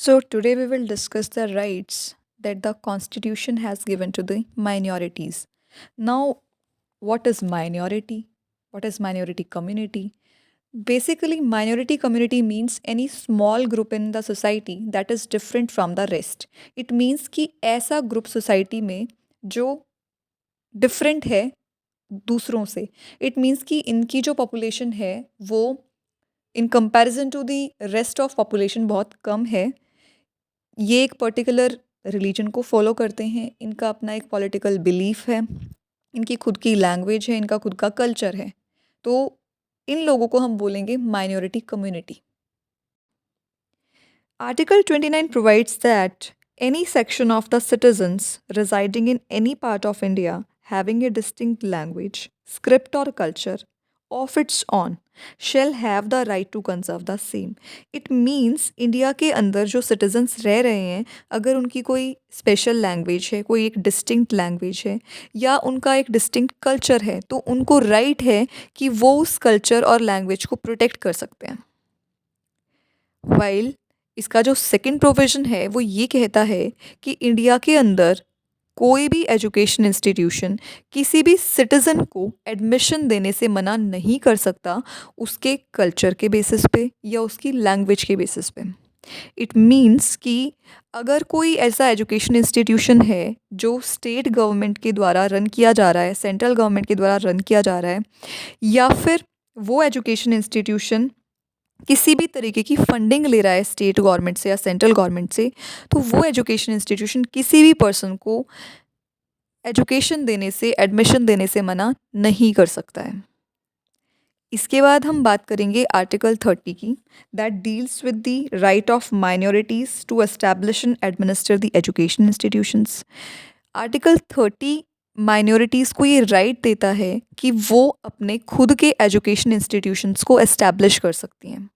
So, today we will discuss the rights that the Constitution has given to the minorities. Now, what is minority? What is minority community? Basically, minority community means any small group in the society that is different from the rest. It means कि ऐसा group society में जो different है दूसरों से. It means कि इनकी जो पॉपुलेशन है वो in comparison to the rest of population बहुत कम है. ये एक पर्टिकुलर रिलीजन को फॉलो करते हैं, इनका अपना एक पॉलिटिकल बिलीफ है, इनकी खुद की लैंग्वेज है, इनका खुद का कल्चर है. तो इन लोगों को हम बोलेंगे minority community. Article 29 provides that any section of the citizens residing in any part of India having a distinct language, script, or culture of its own shall have the right to conserve the same. It means India के अंदर जो citizens रह रहे हैं, अगर उनकी कोई special language है, कोई एक डिस्टिंक्ट लैंग्वेज है या उनका एक डिस्टिंक्ट कल्चर है, तो उनको राइट है कि वो उस कल्चर और लैंग्वेज को प्रोटेक्ट कर सकते हैं. वाइल इसका जो सेकंड प्रोविज़न है वो ये कहता है कि इंडिया के अंदर कोई भी एजुकेशन इंस्टीट्यूशन किसी भी सिटीज़न को एडमिशन देने से मना नहीं कर सकता उसके कल्चर के बेसिस पे या उसकी लैंग्वेज के बेसिस पे. इट मीन्स कि अगर कोई ऐसा एजुकेशन इंस्टीट्यूशन है जो स्टेट गवर्नमेंट के द्वारा रन किया जा रहा है, सेंट्रल गवर्नमेंट के द्वारा रन किया जा रहा है, या फिर वो एजुकेशन इंस्टीट्यूशन किसी भी तरीके की फंडिंग ले रहा है स्टेट गवर्नमेंट से या सेंट्रल गवर्नमेंट से, तो वो एजुकेशन इंस्टीट्यूशन किसी भी पर्सन को एजुकेशन देने से, एडमिशन देने से मना नहीं कर सकता है. इसके बाद हम बात करेंगे आर्टिकल 30 की, that deals with the right of minorities to establish and administer the education institutions. Article 30 minorities को ये राइट देता है कि वो अपने खुद के एजुकेशन इंस्टीट्यूशंस को एस्टैब्लिश कर सकती हैं.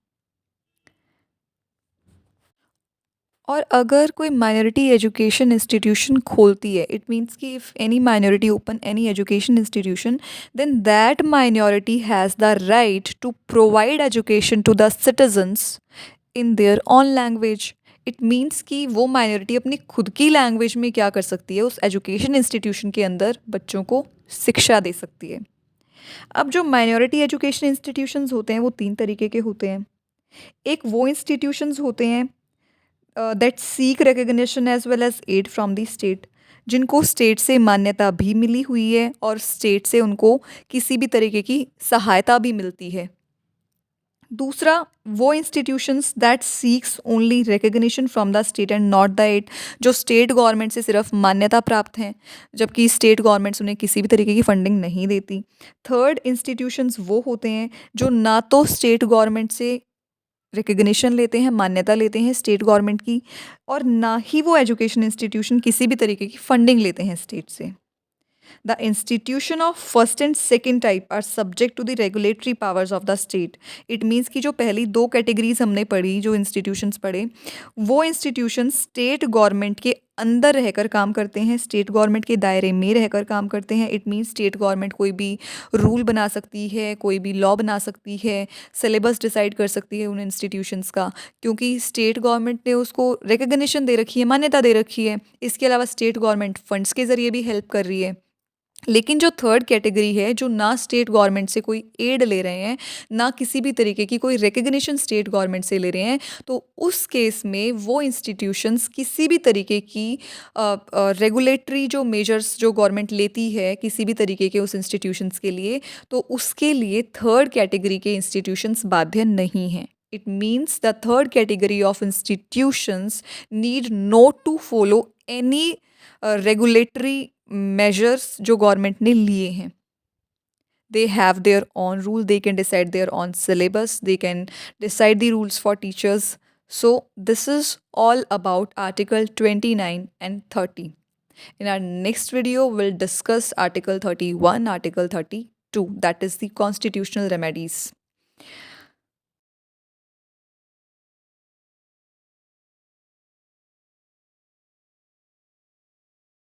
और अगर कोई माइनॉरिटी एजुकेशन इंस्टीट्यूशन खोलती है, इट मीन्स कि if any minority open any education institution, then that minority has the right to provide education to the citizens in their own language. It means कि वो माइनॉरिटी अपनी खुद की language में क्या कर सकती है, उस एजुकेशन इंस्टीट्यूशन के अंदर बच्चों को शिक्षा दे सकती है. अब जो माइनॉरिटी एजुकेशन इंस्टीट्यूशंस होते हैं वो 3 तरीके के होते हैं. एक वो इंस्टीट्यूशंस होते हैं that seek recognition as well as aid from the state, जिनको स्टेट से मान्यता भी मिली हुई है और स्टेट से उनको किसी भी तरीके की सहायता भी मिलती है. दूसरा वो institutions that seeks only recognition from the state and not the aid, जो स्टेट गवर्नमेंट से सिर्फ मान्यता प्राप्त हैं जबकि स्टेट गवर्नमेंट्स उन्हें किसी भी तरीके की फंडिंग नहीं देती. थर्ड इंस्टीट्यूशंस वो होते हैं जो ना तो स्टेट गवर्नमेंट से रिकग्निशन लेते हैं, मान्यता लेते हैं स्टेट गवर्नमेंट की, और ना ही वो एजुकेशन इंस्टीट्यूशन किसी भी तरीके की फंडिंग लेते हैं स्टेट से. The institution of first and second type are subject to the regulatory powers of the state. It means कि जो पहली 2 कैटेगरीज हमने पढ़ी, जो इंस्टीट्यूशंस पढ़े, वो इंस्टीट्यूशन स्टेट गवर्नमेंट के अंदर रहकर काम करते हैं, स्टेट गवर्नमेंट के दायरे में रहकर काम करते हैं. इट मीन्स स्टेट गवर्नमेंट कोई भी रूल बना सकती है, कोई भी लॉ बना सकती है, सिलेबस डिसाइड कर सकती है उन इंस्टीट्यूशंस का, क्योंकि स्टेट गवर्नमेंट ने उसको रिकग्निशन दे रखी है, मान्यता दे रखी है. इसके अलावा स्टेट गवर्नमेंट फंड्स के ज़रिए भी हेल्प कर रही है. लेकिन जो थर्ड कैटेगरी है, जो ना स्टेट गवर्नमेंट से कोई एड ले रहे हैं, ना किसी भी तरीके की कोई रिकग्निशन स्टेट गवर्नमेंट से ले रहे हैं, तो उस केस में वो इंस्टीट्यूशंस किसी भी तरीके की रेगुलेटरी जो मेजर्स जो गवर्नमेंट लेती है किसी भी तरीके के उस इंस्टीट्यूशंस के लिए, तो उसके लिए थर्ड कैटेगरी के इंस्टीट्यूशंस बाध्य नहीं हैं. It means the third category of institutions need not to follow any regulatory measures जो गवर्नमेंट ने लिए हैं. They have their own rule, they can decide their own syllabus, they can decide the rules for teachers. So this is all about article 29 and 30. In our next video, we'll discuss Article 31, Article 32, that is the constitutional remedies.